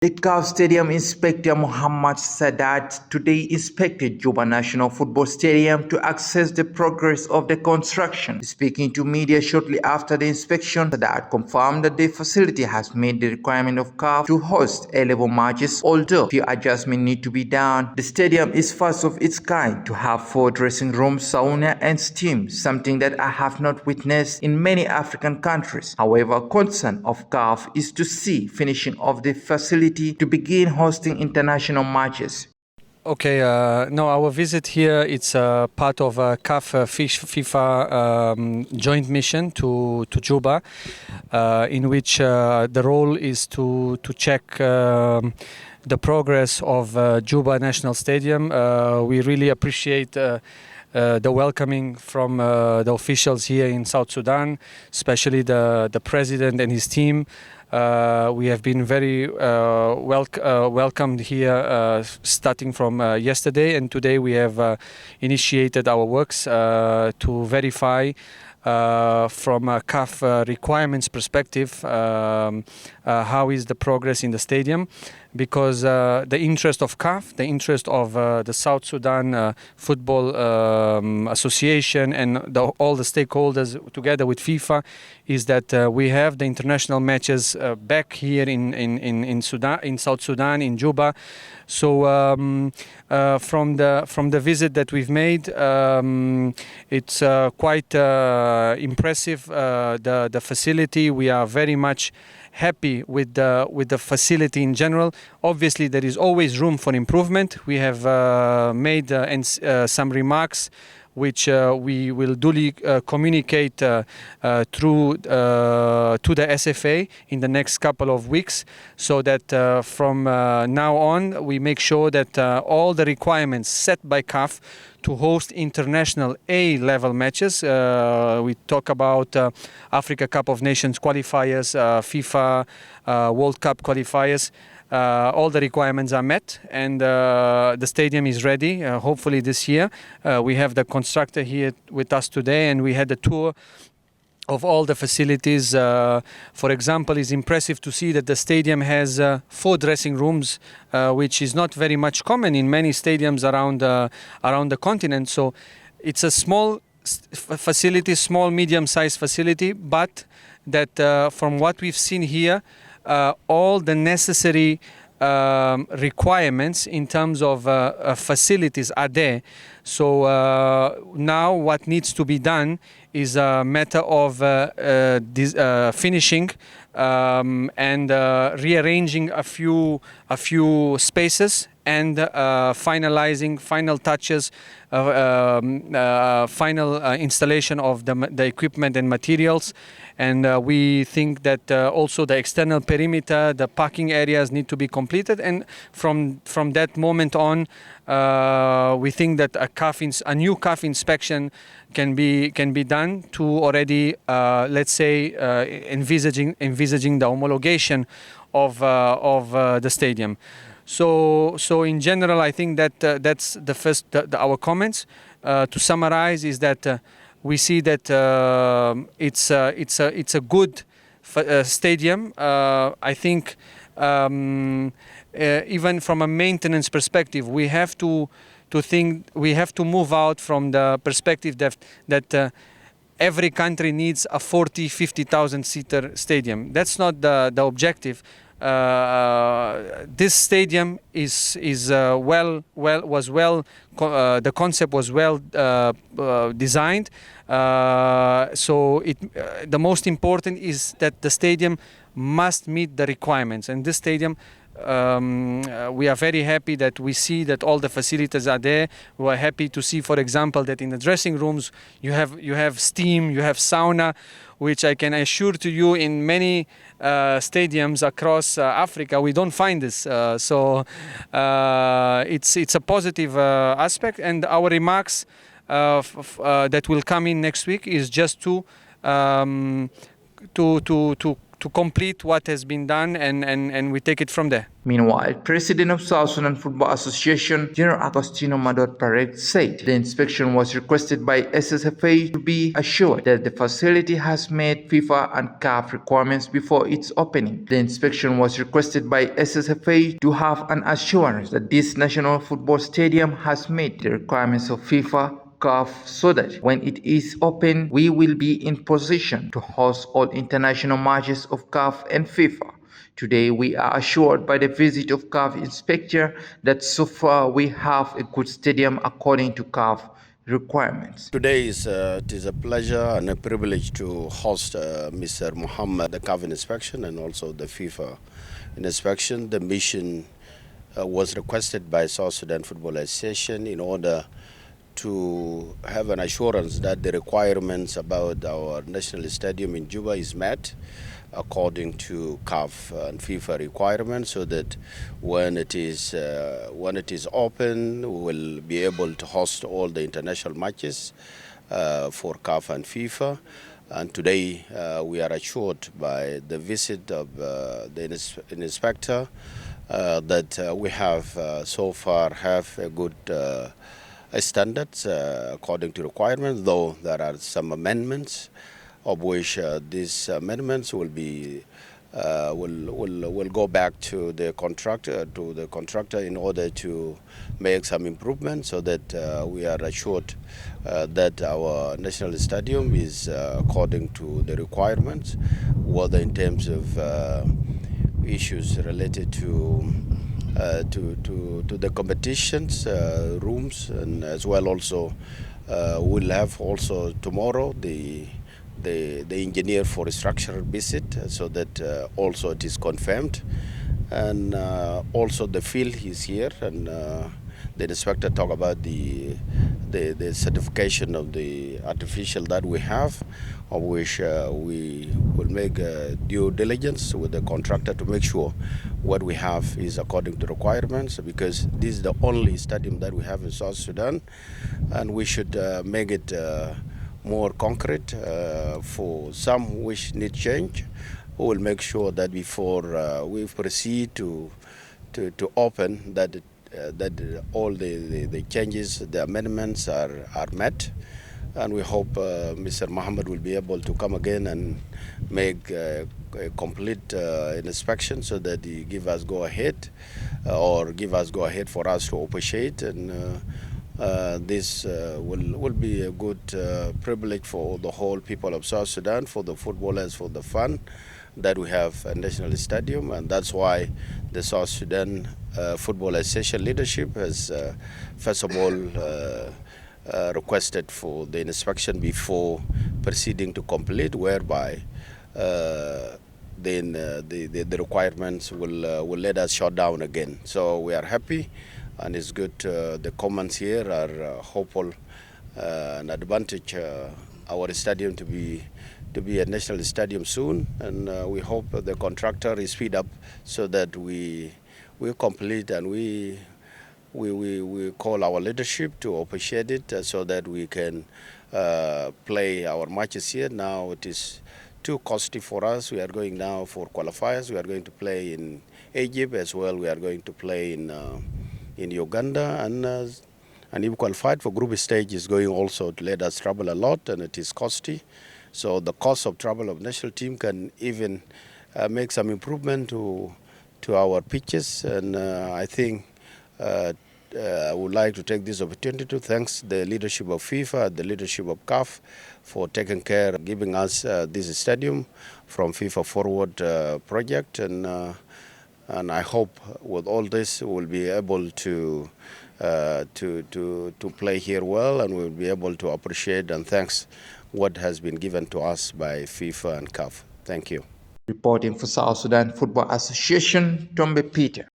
The CAF Stadium Inspector Muhammad Sadat today inspected Juba National Football Stadium to assess the progress of the construction. Speaking to media shortly after the inspection, Sadat confirmed that the facility has met the requirement of CAF to host A-level matches, although few adjustments need to be done. The stadium is first of its kind to have 4 dressing rooms, sauna and steam, something that I have not witnessed in many African countries. However, concern of CAF is to see finishing of the facility to begin hosting international matches. Okay, no, our visit here, it's part of a CAF FIFA joint mission to Juba, in which the role is to check the progress of Juba National Stadium. We really appreciate the welcoming from the officials here in South Sudan, especially the president and his team. We have been very welcomed here starting from yesterday, and today we have initiated our works to verify from a CAF requirements perspective how is the progress in the stadium, because the interest of CAF, the interest of the South Sudan Football Association and all the stakeholders together with FIFA is that we have the international matches back here in South Sudan, in Juba. So from the visit that we've made, it's quite impressive, the facility. We are very much happy with the facility in general. Obviously, there is always room for improvement. We have made some remarks which we will duly communicate through to the SFA in the next couple of weeks, so that from now on we make sure that all the requirements set by CAF to host international A-level matches, we talk about Africa Cup of Nations qualifiers, FIFA World Cup qualifiers. All the requirements are met, and the stadium is ready, hopefully this year. We have the constructor here with us today, and we had a tour of all the facilities. For example, it's impressive to see that the stadium has 4 dressing rooms, which is not very much common in many stadiums around the continent. So it's a small facility, small medium-sized facility, but that from what we've seen here, all the necessary requirements in terms of facilities are there. So now what needs to be done is a matter of finishing and rearranging a few spaces and finalizing final touches, final installation of the equipment and materials. And we think that also the external perimeter, the parking areas need to be completed. And from that moment on, we think that a new CAF inspection can be done to already, let's say, envisaging the homologation of the stadium. So in general, I think that that's the first our comments. To summarize, is that we see that it's a good stadium. I think even from a maintenance perspective, we have to move out from the perspective that every country needs a 40-50,000 seater stadium. That's not the objective. This stadium the concept was well designed. So the most important is that the stadium must meet the requirements, and this stadium, we are very happy that we see that all the facilities are there. We are happy to see, for example, that in the dressing rooms you have steam, you have sauna, which I can assure to you in many stadiums across Africa we don't find this. So it's a positive aspect, and our remarks that will come in next week is just to complete what has been done, and we take it from there. Meanwhile, President of South Sudan Football Association, General Agostino Madot Parek, said the inspection was requested by SSFA to be assured that the facility has met FIFA and CAF requirements before its opening. The inspection was requested by SSFA to have an assurance that this national football stadium has met the requirements of FIFA, CAF, so that when it is open, we will be in position to host all international matches of CAF and FIFA. Today, we are assured by the visit of CAF inspector that so far we have a good stadium according to CAF requirements. Today it is a pleasure and a privilege to host Mr. Muhammad, the CAF inspection and also the FIFA inspection. The mission was requested by South Sudan Football Association in order to have an assurance that the requirements about our national stadium in Juba is met according to CAF and FIFA requirements, so that when it is open, we will be able to host all the international matches for CAF and FIFA. And today we are assured by the visit of the inspector that we have so far have a good standards according to requirements, though there are some amendments of which these amendments will be will go back to the contractor in order to make some improvements, so that we are assured that our national stadium is according to the requirements, whether in terms of issues related to the competitions rooms, and as well also we'll have also tomorrow the engineer for a structural visit, so that also it is confirmed, and also the field is here, and the inspector talk about the certification of the artificial that we have, of which we will make due diligence with the contractor to make sure what we have is according to requirements, because this is the only stadium that we have in South Sudan, and we should make it more concrete. For some which need change, we will make sure that before we proceed to open, that all the changes, the amendments are met, and we hope Mr. Muhammad will be able to come again and make a complete inspection, so that he give us go ahead for us to appreciate, and this will be a good privilege for the whole people of South Sudan, for the footballers, for the fun that we have a national stadium. And that's why the South Sudan Football Association leadership has first of all requested for the inspection before proceeding to complete, whereby then the requirements will let us shut down again. So we are happy, and it's good. The comments here are hopeful and advantage our stadium to be a national stadium soon, and we hope the contractor is speed up so that we complete, and we call our leadership to appreciate it, so that we can play our matches here. Now it is too costly for us. We are going now for qualifiers. We are going to play in Egypt as well. We are going to play in Uganda, and if qualified for group stage is going also to let us travel a lot, and it is costly. So the cost of travel of national team can even make some improvement to our pitches, and I think I would like to take this opportunity to thank the leadership of FIFA, the leadership of CAF, for taking care, giving us this stadium from FIFA Forward project, and I hope with all this we'll be able to play here well, and we'll be able to appreciate and thanks what has been given to us by FIFA and CAF. Thank you. Reporting for South Sudan Football Association, Tombe Peter.